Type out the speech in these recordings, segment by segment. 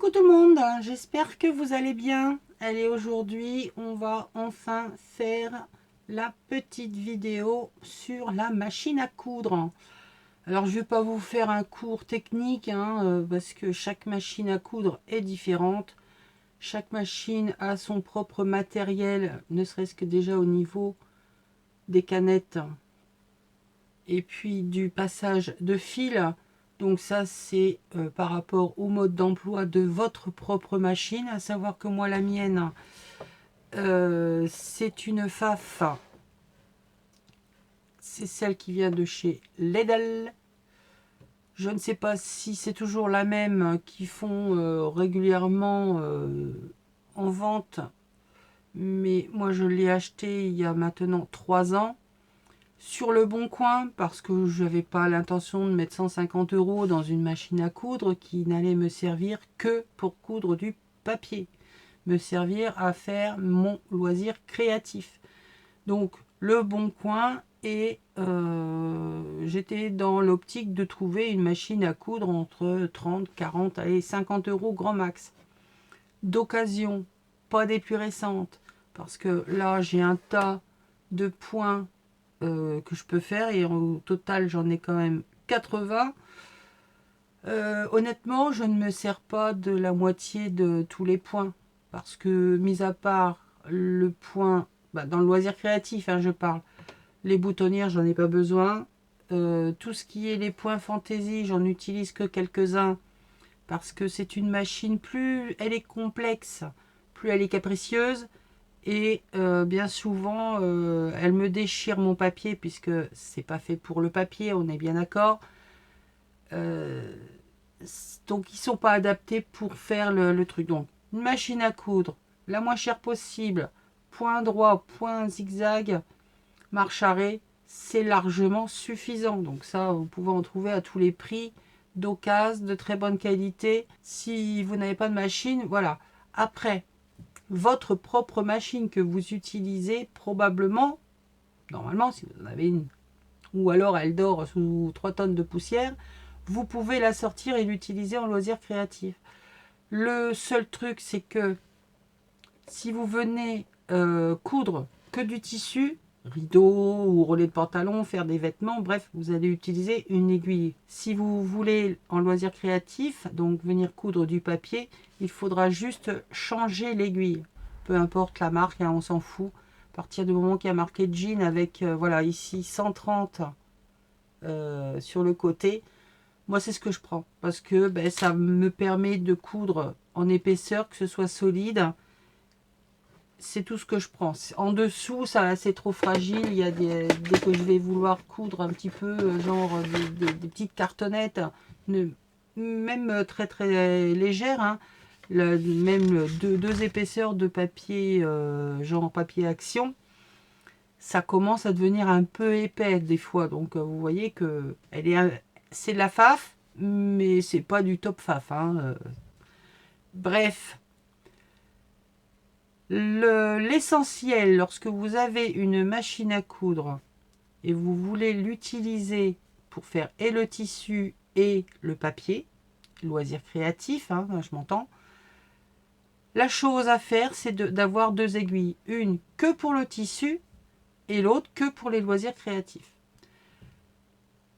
Coucou tout le monde, j'espère que vous allez bien. Allez, aujourd'hui, on va enfin faire la petite vidéo sur la machine à coudre. Alors, je ne vais pas vous faire un cours technique, parce que chaque machine à coudre est différente. Chaque machine a son propre matériel, ne serait-ce que déjà au niveau des canettes et puis du passage de fil. Donc ça, c'est par rapport au mode d'emploi de votre propre machine. À savoir que moi, la mienne, c'est une FAF. C'est celle qui vient de chez Lidl. Je ne sais pas si c'est toujours la même qu'ils font régulièrement en vente. Mais moi, je l'ai acheté il y a maintenant 3 ans. Sur le bon coin, parce que je n'avais pas l'intention de mettre 150 € dans une machine à coudre qui n'allait me servir que pour coudre du papier, me servir à faire mon loisir créatif. Donc le bon coin, et j'étais dans l'optique de trouver une machine à coudre entre 30, 40 et 50 € grand max. D'occasion, pas des plus récentes, parce que là j'ai un tas de points que je peux faire, et au total j'en ai quand même 80. Honnêtement, je ne me sers pas de la moitié de tous les points, parce que mis à part le point, dans le loisir créatif, je parle, les boutonnières, j'en ai pas besoin. Tout ce qui est les points fantaisie, j'en utilise que quelques-uns, parce que c'est une machine, plus elle est complexe, plus elle est capricieuse. Et bien souvent, elle me déchire mon papier, puisque c'est pas fait pour le papier, on est bien d'accord. Donc ils sont pas adaptés pour faire le truc. Donc une machine à coudre, la moins chère possible, point droit, point zigzag, marche arrêt, c'est largement suffisant. Donc ça, vous pouvez en trouver à tous les prix, d'occasion, de très bonne qualité. Si vous n'avez pas de machine, voilà. Après, votre propre machine que vous utilisez, probablement, normalement, si vous en avez une, ou alors elle dort sous 3 tonnes de poussière, vous pouvez la sortir et l'utiliser en loisir créatif. Le seul truc, c'est que si vous venez coudre que du tissu, rideau ou relais de pantalon, faire des vêtements, bref, vous allez utiliser une aiguille. Si vous voulez en loisir créatif, donc venir coudre du papier, il faudra juste changer l'aiguille. Peu importe la marque, on s'en fout. À partir du moment qu'il y a marqué jean avec, voilà, ici 130 sur le côté, moi c'est ce que je prends. Parce que ça me permet de coudre en épaisseur, que ce soit solide. C'est tout ce que je prends. En dessous, ça c'est trop fragile. Il y a dès que je vais vouloir coudre un petit peu, genre des petites cartonnettes, même très très légères, même deux épaisseurs de papier, genre papier action, ça commence à devenir un peu épais des fois. Donc vous voyez que c'est de la faf, mais c'est pas du top faf. Bref. L'essentiel, lorsque vous avez une machine à coudre et vous voulez l'utiliser pour faire et le tissu et le papier, loisir créatif, je m'entends, la chose à faire, c'est d'avoir 2 aiguilles. Une que pour le tissu et l'autre que pour les loisirs créatifs.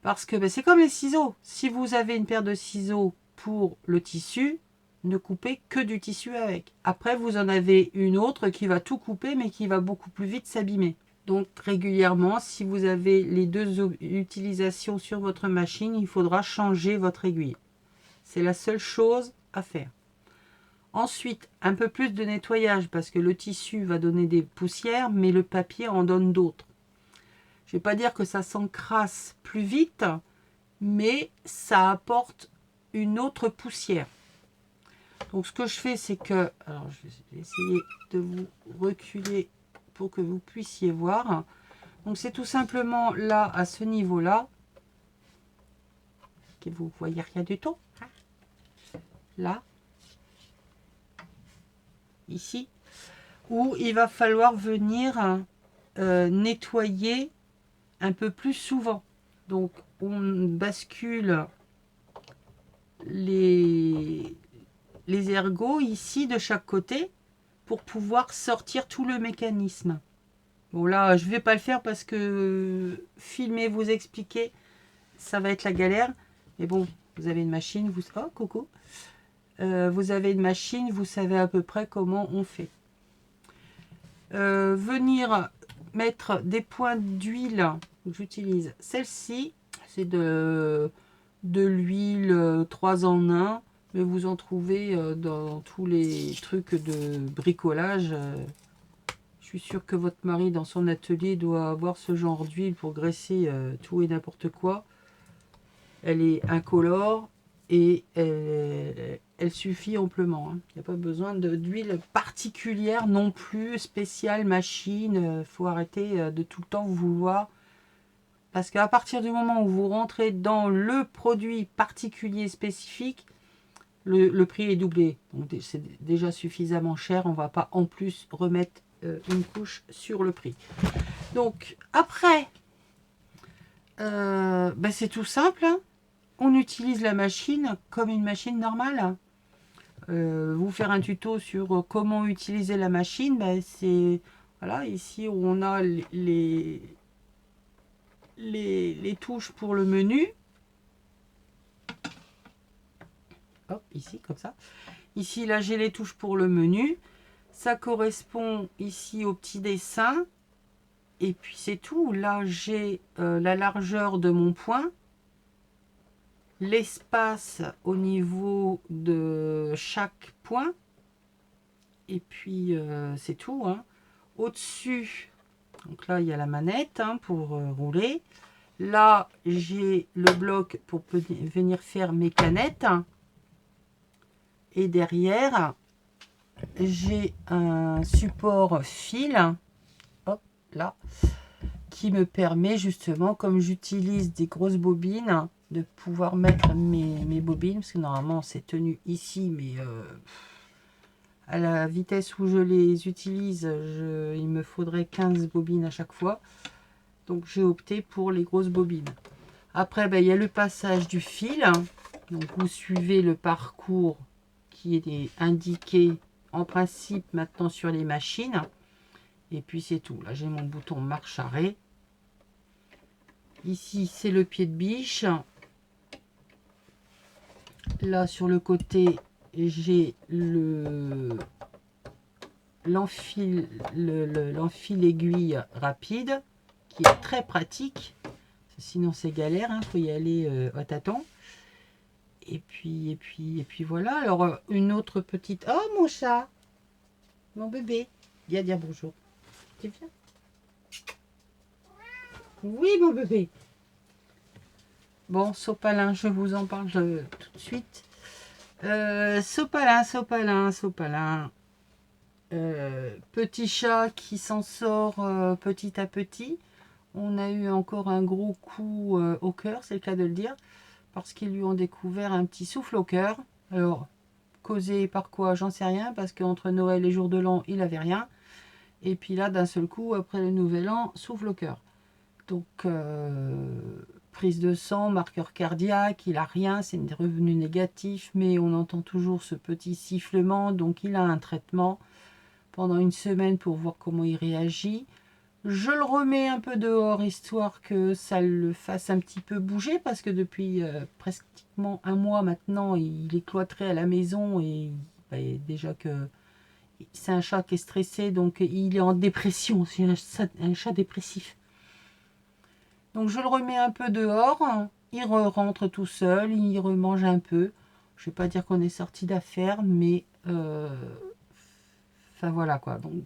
Parce que c'est comme les ciseaux. Si vous avez une paire de ciseaux pour le tissu, ne coupez que du tissu avec. Après, vous en avez une autre qui va tout couper, mais qui va beaucoup plus vite s'abîmer. Donc régulièrement, si vous avez les 2 utilisations sur votre machine, il faudra changer votre aiguille. C'est la seule chose à faire. Ensuite, un peu plus de nettoyage, parce que le tissu va donner des poussières, mais le papier en donne d'autres. Je ne vais pas dire que ça s'encrasse plus vite, mais ça apporte une autre poussière. Donc ce que je fais, c'est que, alors je vais essayer de vous reculer pour que vous puissiez voir. Donc c'est tout simplement là, à ce niveau-là, que vous voyez rien du tout. Là, ici, où il va falloir venir nettoyer un peu plus souvent. Donc on bascule les les ergots ici de chaque côté pour pouvoir sortir tout le mécanisme. Bon là, je vais pas le faire parce que filmer, vous expliquer, ça va être la galère. Mais bon, vous avez une machine, vous... Oh, coucou. Vous avez une machine, vous savez à peu près comment on fait. Venir mettre des pointes d'huile, j'utilise celle-ci, c'est de l'huile 3 en 1, mais vous en trouvez dans tous les trucs de bricolage. Je suis sûre que votre mari dans son atelier doit avoir ce genre d'huile pour graisser tout et n'importe quoi. Elle est incolore et elle suffit amplement. Il n'y a pas besoin d'huile particulière non plus, spéciale machine. Il faut arrêter de tout le temps vouloir. Parce qu'à partir du moment où vous rentrez dans le produit particulier spécifique, le prix est doublé. Donc c'est déjà suffisamment cher. On ne va pas en plus remettre une couche sur le prix. Donc après, c'est tout simple. On utilise la machine comme une machine normale. Vous faire un tuto sur comment utiliser la machine, c'est voilà, ici où on a les touches pour le menu. Hop, ici comme ça. Ici là j'ai les touches pour le menu. Ça correspond ici au petit dessin. Et puis c'est tout. Là j'ai la largeur de mon point. L'espace au niveau de chaque point. Et puis c'est tout. Au-dessus, donc là il y a la manette pour rouler. Là j'ai le bloc pour venir faire mes canettes. Et derrière, j'ai un support fil. Hop, là. Qui me permet justement, comme j'utilise des grosses bobines, de pouvoir mettre mes bobines, parce que normalement c'est tenu ici, mais à la vitesse où je les utilise, il me faudrait 15 bobines à chaque fois. Donc j'ai opté pour les grosses bobines. Après, il y a le passage du fil. Donc vous suivez le parcours qui est indiqué en principe maintenant sur les machines. Et puis c'est tout. Là j'ai mon bouton marche arrêt. Ici, c'est le pied de biche. Là, sur le côté, j'ai l'enfil aiguille rapide, qui est très pratique. Sinon, c'est galère, faut y aller à tâtons. Et puis voilà. Alors, une autre petite... Oh, mon chat! Mon bébé! Viens dire bonjour. Tu viens? Oui, mon bébé. Bon, sopalin, je vous en parle tout de suite. Sopalin. Petit chat qui s'en sort petit à petit. On a eu encore un gros coup au cœur, c'est le cas de le dire, parce qu'ils lui ont découvert un petit souffle au cœur. Alors, causé par quoi, j'en sais rien, parce qu'entre Noël et jour de l'an, il n'avait rien. Et puis là, d'un seul coup, après le nouvel an, souffle au cœur. Donc, prise de sang, marqueur cardiaque, il n'a rien, c'est revenu négatif, mais on entend toujours ce petit sifflement, donc il a un traitement pendant une semaine pour voir comment il réagit. Je le remets un peu dehors, histoire que ça le fasse un petit peu bouger, parce que depuis pratiquement un mois maintenant, il est cloîtré à la maison, et déjà que c'est un chat qui est stressé, donc il est en dépression, c'est un chat dépressif. Donc je le remets un peu dehors, il rentre tout seul, il remange un peu. Je ne vais pas dire qu'on est sorti d'affaire, mais enfin voilà quoi. Donc,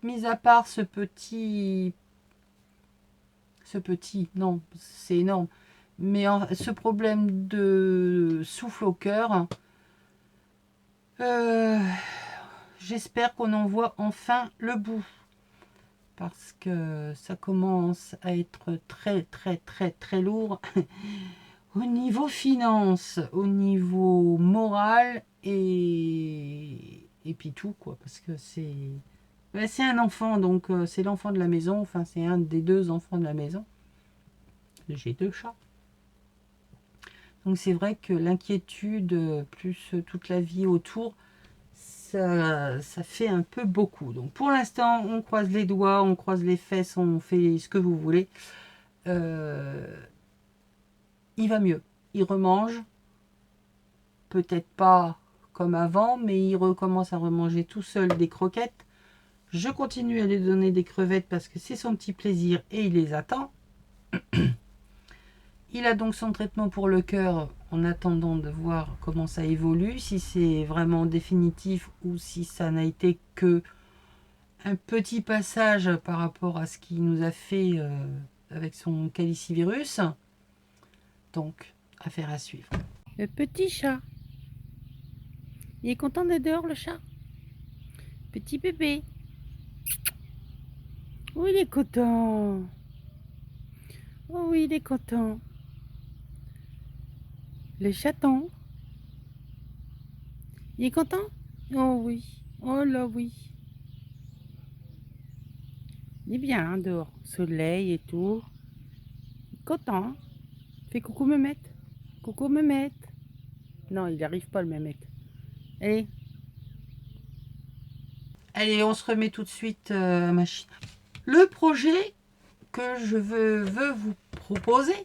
mis à part ce petit, non, c'est énorme, mais ce problème de souffle au cœur, j'espère qu'on en voit enfin le bout. Parce que ça commence à être très lourd au niveau finance, au niveau moral et puis tout quoi, parce que c'est un enfant, donc c'est l'enfant de la maison, enfin c'est un des deux enfants de la maison. J'ai 2 chats. Donc c'est vrai que l'inquiétude plus toute la vie autour, ça fait un peu beaucoup. Donc pour l'instant, on croise les doigts, on croise les fesses, on fait ce que vous voulez. Il va mieux. Il remange. Peut-être pas comme avant, mais il recommence à remanger tout seul des croquettes. Je continue à lui donner des crevettes parce que c'est son petit plaisir et il les attend. Il a donc son traitement pour le cœur en attendant de voir comment ça évolue, si c'est vraiment définitif ou si ça n'a été que un petit passage par rapport à ce qu'il nous a fait avec son calicivirus. Donc, affaire à suivre. Le petit chat. Il est content d'être dehors, le chat. Petit bébé. Oh, il est content. Oh oui, il est content. Le chaton. Il est content? Oh oui. Oh là oui. Il est bien hein, dehors. Soleil et tout. Content. Fais coucou Mémette. Coucou Mémette. Non, il n'y arrive pas le Mémette. Allez. Allez, on se remet tout de suite à machine. Le projet que je veux vous proposer,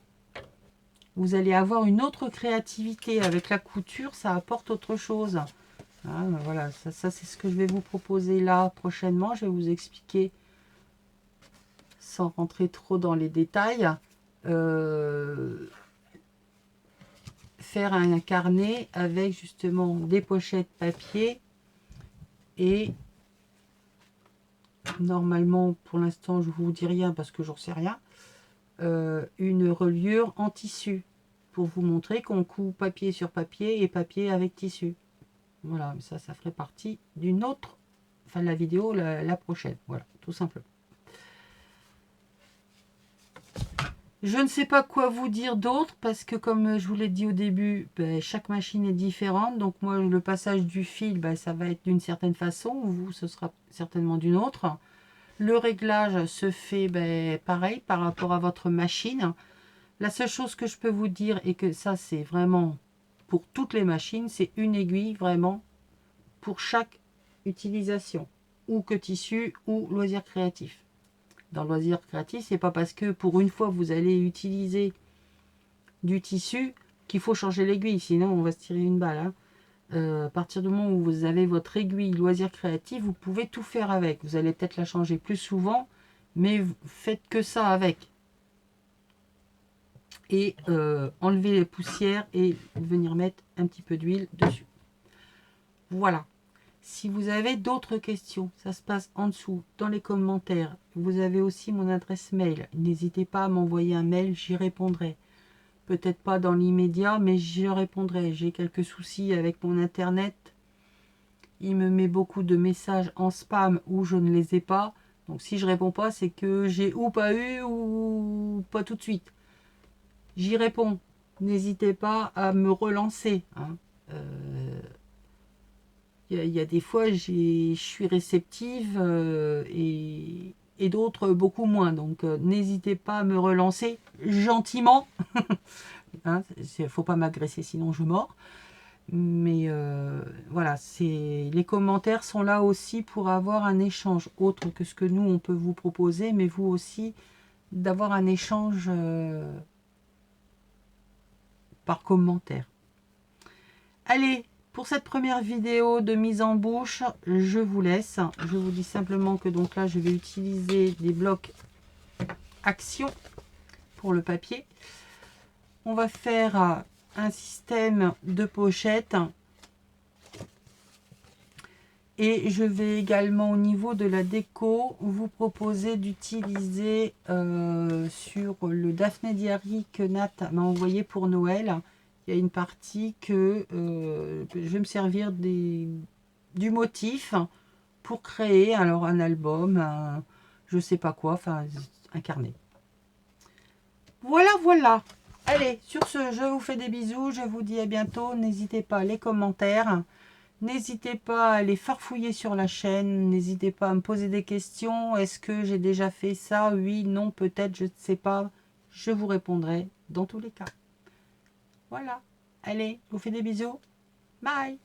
vous allez avoir une autre créativité avec la couture, ça apporte autre chose. Ah, voilà, ça c'est ce que je vais vous proposer là prochainement. Je vais vous expliquer sans rentrer trop dans les détails. Faire un carnet avec justement des pochettes papier et normalement pour l'instant je vous dis rien parce que j'en sais rien, une reliure en tissu pour vous montrer qu'on coud papier sur papier et papier avec tissu. Voilà, ça ferait partie d'une autre, enfin la vidéo la prochaine, voilà, tout simplement. Je ne sais pas quoi vous dire d'autre parce que comme je vous l'ai dit au début, ben, chaque machine est différente. Donc moi, le passage du fil, ben, ça va être d'une certaine façon. Vous, ce sera certainement d'une autre. Le réglage se fait ben, pareil par rapport à votre machine. La seule chose que je peux vous dire, et que ça c'est vraiment pour toutes les machines, c'est une aiguille vraiment pour chaque utilisation. Ou que tissu ou loisir créatif. Dans le loisir créatif, c'est pas parce que pour une fois vous allez utiliser du tissu qu'il faut changer l'aiguille, sinon on va se tirer une balle. Hein. À partir du moment où vous avez votre aiguille loisir créatif, vous pouvez tout faire avec. Vous allez peut-être la changer plus souvent, mais faites que ça avec. Et enlever les poussières et venir mettre un petit peu d'huile dessus. Voilà. Si vous avez d'autres questions, ça se passe en dessous, dans les commentaires. Vous avez aussi mon adresse mail. N'hésitez pas à m'envoyer un mail, j'y répondrai. Peut-être pas dans l'immédiat, mais j'y répondrai. J'ai quelques soucis avec mon internet. Il me met beaucoup de messages en spam où je ne les ai pas. Donc si je réponds pas, c'est que j'ai ou pas eu ou pas tout de suite. J'y réponds. N'hésitez pas à me relancer. Hein. Il y a des fois, je suis réceptive et d'autres beaucoup moins. Donc, n'hésitez pas à me relancer gentiment. Hein, faut pas m'agresser, sinon je mords. Mais voilà, les commentaires sont là aussi pour avoir un échange autre que ce que nous, on peut vous proposer, mais vous aussi, d'avoir un échange par commentaire. Allez, pour cette première vidéo de mise en bouche, je vous laisse. Je vous dis simplement que donc là, je vais utiliser des blocs action pour le papier. On va faire un système de pochette. Et je vais également au niveau de la déco vous proposer d'utiliser sur le Daphné Diary que Nat m'a envoyé pour Noël. Il y a une partie que je vais me servir du motif pour créer alors un album, je sais pas quoi, enfin un carnet. Voilà, voilà. Allez, sur ce, je vous fais des bisous, je vous dis à bientôt. N'hésitez pas les commentaires. N'hésitez pas à les farfouiller sur la chaîne. N'hésitez pas à me poser des questions. Est-ce que j'ai déjà fait ça? Oui, non, peut-être, je ne sais pas. Je vous répondrai dans tous les cas. Voilà. Allez, je vous fais des bisous. Bye.